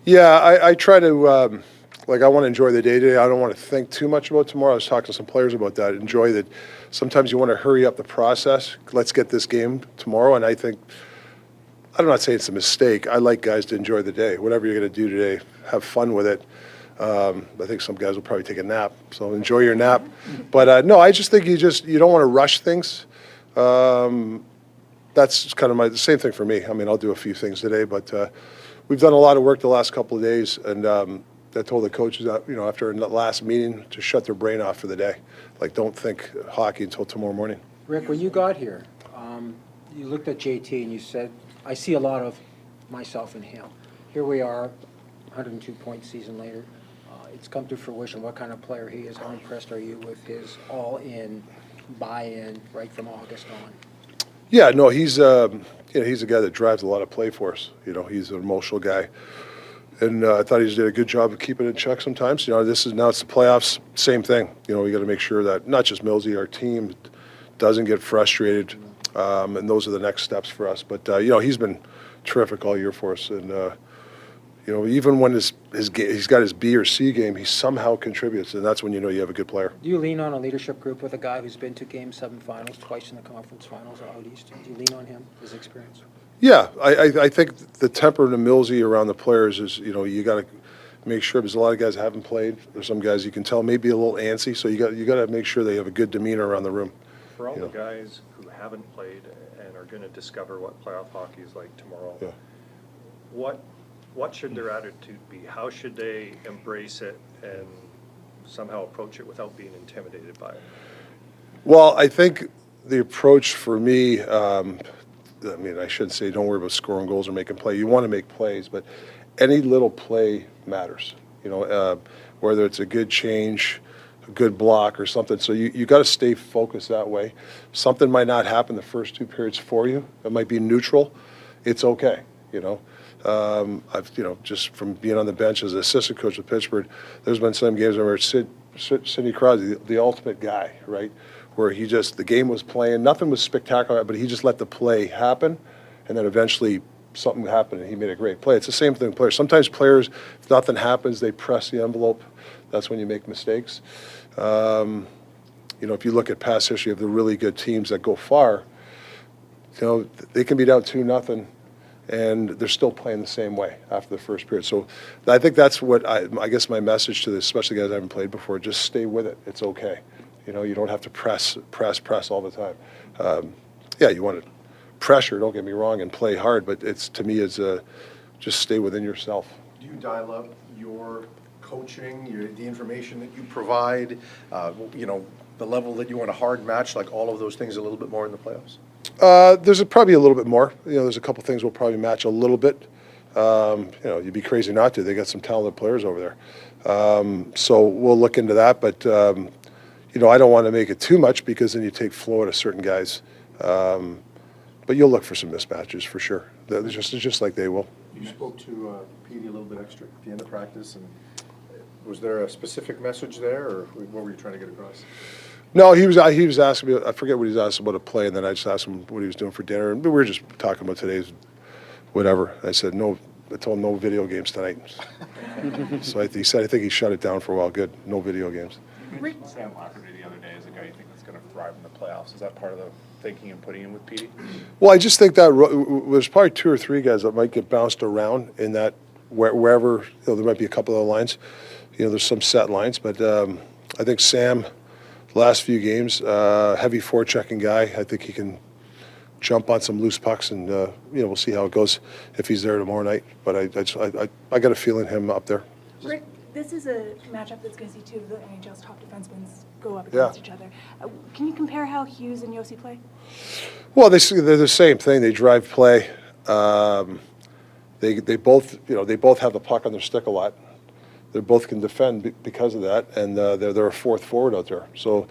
Yeah, I try to, I want to enjoy the day today. I don't want to think too much about tomorrow. I was talking to some players about that. Enjoy that. Sometimes you want to hurry up the process. Let's get this game tomorrow. And I think, I'm not saying it's a mistake. I like guys to enjoy the day. Whatever you're going to do today, have fun with it. I think some guys will probably take a nap, so enjoy your nap. But no, I just think you don't want to rush things. That's kind of the same thing for me. I mean, I'll do a few things today, but we've done a lot of work the last couple of days, and I told the coaches that, after the last meeting to shut their brain off for the day. Like, don't think hockey until tomorrow morning. Rick, when you got here, you looked at JT and you said, I see a lot of myself in him. Here we are, 102-point season later. It's come to fruition. What kind of player he is? How impressed are you with his all-in, buy-in right from August on? Yeah, no, he's he's a guy that drives a lot of play for us. He's an emotional guy, and I thought he just did a good job of keeping it in check. Sometimes, now it's the playoffs. Same thing. We got to make sure that not just Millsy, our team, doesn't get frustrated, and those are the next steps for us. But he's been terrific all year for us, and even when he's got his B or C game, he somehow contributes, and that's when you have a good player. Do you lean on a leadership group with a guy who's been to Game 7 finals, twice in the conference finals out east? Do you lean on him, his experience? Yeah, I think the temperament of Millsy around the players is, you got to make sure, there's a lot of guys that haven't played. There's some guys you can tell maybe a little antsy, so you got to make sure they have a good demeanor around the room. For all the guys who haven't played and are going to discover what playoff hockey is like tomorrow, what should their attitude be? How should they embrace it and somehow approach it without being intimidated by it? Well, I think the approach for me, I shouldn't say don't worry about scoring goals or making play. You want to make plays, but any little play matters. Whether it's a good change, a good block, or something. So you got to stay focused that way. Something might not happen the first two periods for you. It might be neutral. It's okay. I've just from being on the bench as an assistant coach with Pittsburgh, there's been some games where Sidney Crosby, the ultimate guy, right, where the game was playing, nothing was spectacular, but he just let the play happen, and then eventually something happened and he made a great play. It's the same thing with players. Sometimes players, if nothing happens, they press the envelope. That's when you make mistakes. If you look at past history of the really good teams that go far, they can be down 2-0. And they're still playing the same way after the first period. So I think that's what I guess my message to this, especially guys I haven't played before, just stay with it. It's okay. You don't have to press all the time. You want to pressure, don't get me wrong, and play hard, but to me it's just stay within yourself. Do you dial up your coaching, the information that you provide, the level that you want a hard match, like all of those things a little bit more in the playoffs? There's probably a little bit more. There's a couple things we'll probably match a little bit. You'd be crazy not to. They got some talented players over there. So we'll look into that. But, I don't want to make it too much because then you take flow out of certain guys. But you'll look for some mismatches for sure. It's just like they will. You spoke to Petey a little bit extra at the end of practice. And was there a specific message there, or what were you trying to get across? No, he was asking me, I forget what he was asking about a play, and then I just asked him what he was doing for dinner, and we were just talking about today's whatever. I said, I told him no video games tonight. So he said, I think he shut it down for a while. Good, no video games. You mentioned Sam Lafferty the other day as a guy you think that's going to thrive in the playoffs. Is that part of the thinking and putting in with Petey? Well, I just think that there's probably 2 or 3 guys that might get bounced around in that wherever, there might be a couple of lines. There's some set lines, but I think Sam, last few games, heavy forechecking guy. I think he can jump on some loose pucks, and we'll see how it goes if he's there tomorrow night. But I got a feeling him up there. Rick, this is a matchup that's going to see 2 of the NHL's top defensemen go up against each other. Can you compare how Hughes and Yossi play? Well, they're the same thing. They drive play. They both have the puck on their stick a lot. They both can defend because of that, and they're a fourth forward out there. So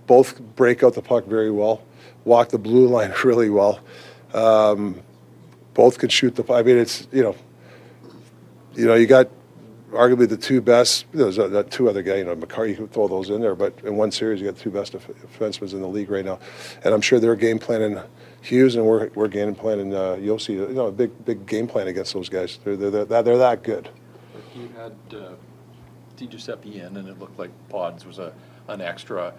both break out the puck very well, walk the blue line really well. Both can shoot the puck. I mean, it's you got arguably the two best. There's two other guys, McCarty, you could throw those in there, but in one series, you got the two best defensemen in the league right now. And I'm sure they're game planning Hughes, and we're game planning Yossi. A big game plan against those guys. They're that good. You had DiGiuseppe in, and it looked like Pods was an extra.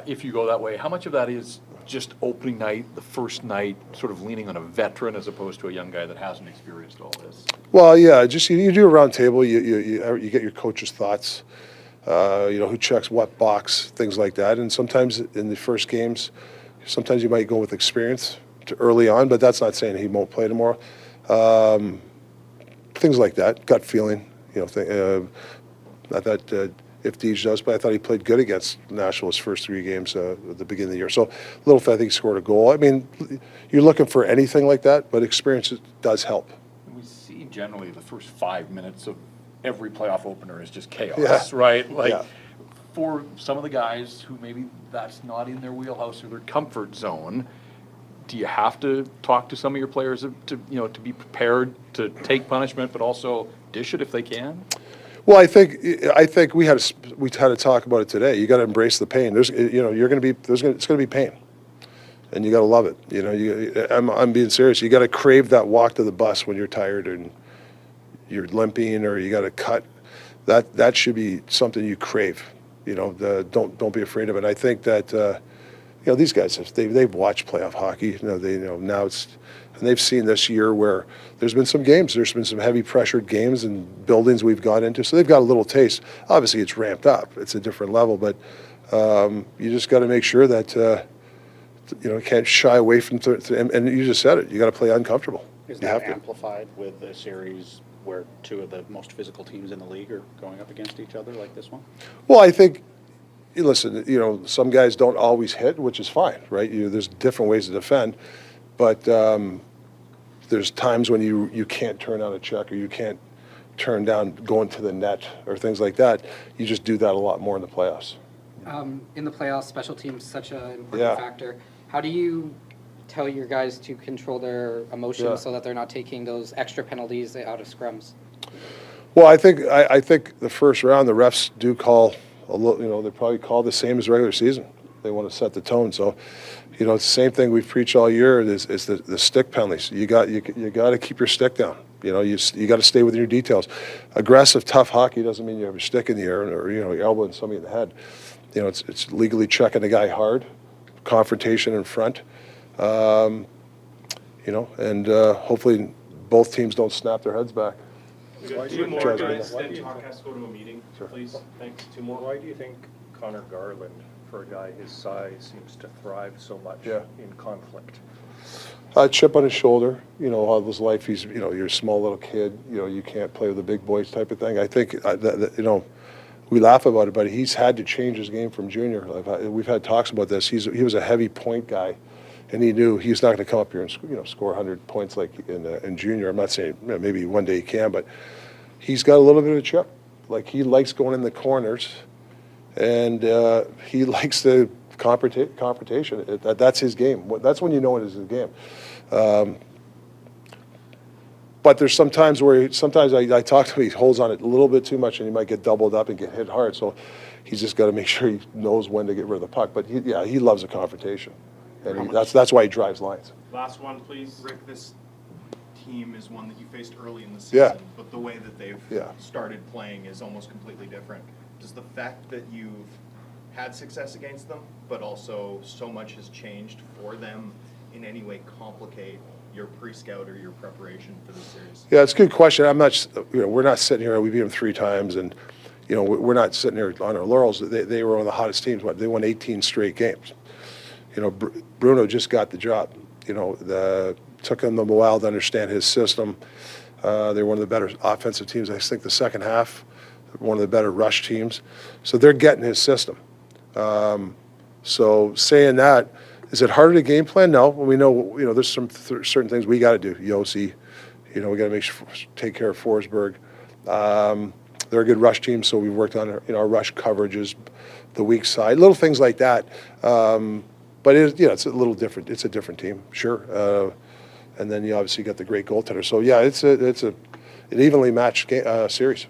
If you go that way, how much of that is just opening night, the first night, sort of leaning on a veteran as opposed to a young guy that hasn't experienced all this? Well, yeah, just you do a round table. You get your coach's thoughts. Who checks what box, things like that. And sometimes in the first games, sometimes you might go with experience early on, but that's not saying he won't play tomorrow. Things like that, gut feeling. I thought if Deej does, but I thought he played good against Nashville his first 3 games at the beginning of the year. So I think he scored a goal. I mean, you're looking for anything like that, but experience does help. We see generally the first 5 minutes of every playoff opener is just chaos, right? Like for some of the guys who maybe that's not in their wheelhouse or their comfort zone, do you have to talk to some of your players to be prepared to take punishment, but also dish it if they can? Well, I think we had to talk about it today. You got to embrace the pain. It's going to be pain, and you got to love it. I'm being serious. You got to crave that walk to the bus when you're tired and you're limping or you got to cut. That should be something you crave. Don't be afraid of it. I think that these guys they've watched playoff hockey. Now and they've seen this year where there's been some games. There's been some heavy pressured games and buildings we've got into. So they've got a little taste. Obviously, it's ramped up. It's a different level, but you just got to make sure that you can't shy away from. And you just said it. You got to play uncomfortable. Is that amplified with a series where 2 of the most physical teams in the league are going up against each other like this one? Well, I think. Listen, some guys don't always hit, which is fine, right? There's different ways to defend, but there's times when you can't turn down a check or you can't turn down going to the net or things like that. You just do that a lot more in the playoffs. In the playoffs, special teams such an important factor. How do you tell your guys to control their emotions so that they're not taking those extra penalties out of scrums? Well, I think the first round the refs do call they probably call the same as regular season. They want to set the tone. So, it's the same thing we've preached all year is the stick penalties. You got to keep your stick down. You got to stay within your details. Aggressive, tough hockey doesn't mean you have your stick in the air or your elbow in somebody in the head. It's legally checking a guy hard, confrontation in front. And hopefully both teams don't snap their heads back. Two more guys, then Tocchet has to go to a meeting, please. Thanks. 2 more. Why do you think Connor Garland, for a guy his size, seems to thrive so much in conflict? Chip on his shoulder, all of his life, he's, you're a small little kid, you can't play with the big boys type of thing. I think, we laugh about it, but he's had to change his game from junior. We've had talks about this. He was a heavy point guy, and he knew he's not going to come up here and score 100 points like in junior. I'm not saying maybe one day he can, but he's got a little bit of a chip. Like he likes going in the corners, and he likes the confrontation. That's his game. That's when you know it is his game. But there's some times where I talk to him, he holds on it a little bit too much, and he might get doubled up and get hit hard. So he's just got to make sure he knows when to get rid of the puck. But he loves a confrontation. And that's why he drives lines. Last one, please. Rick, this team is one that you faced early in the season, but the way that they've started playing is almost completely different. Does the fact that you've had success against them, but also so much has changed for them, in any way complicate your pre-scout or your preparation for this series? Yeah, it's a good question. I'm not, we're not sitting here. We beat them 3 times, and we're not sitting here on our laurels. They were one of the hottest teams. They won 18 straight games. Bruno just got the job. Took them a while to understand his system. They're one of the better offensive teams. I think the second half, one of the better rush teams. So they're getting his system. So saying that, is it harder to game plan? No. We know, there's some certain things we got to do. Yossi, we got to take care of Forsberg. They're a good rush team, so we've worked on our rush coverages, the weak side, little things like that. But it's a little different. It's a different team, sure. And then you obviously got the great goaltender. So it's an evenly matched series.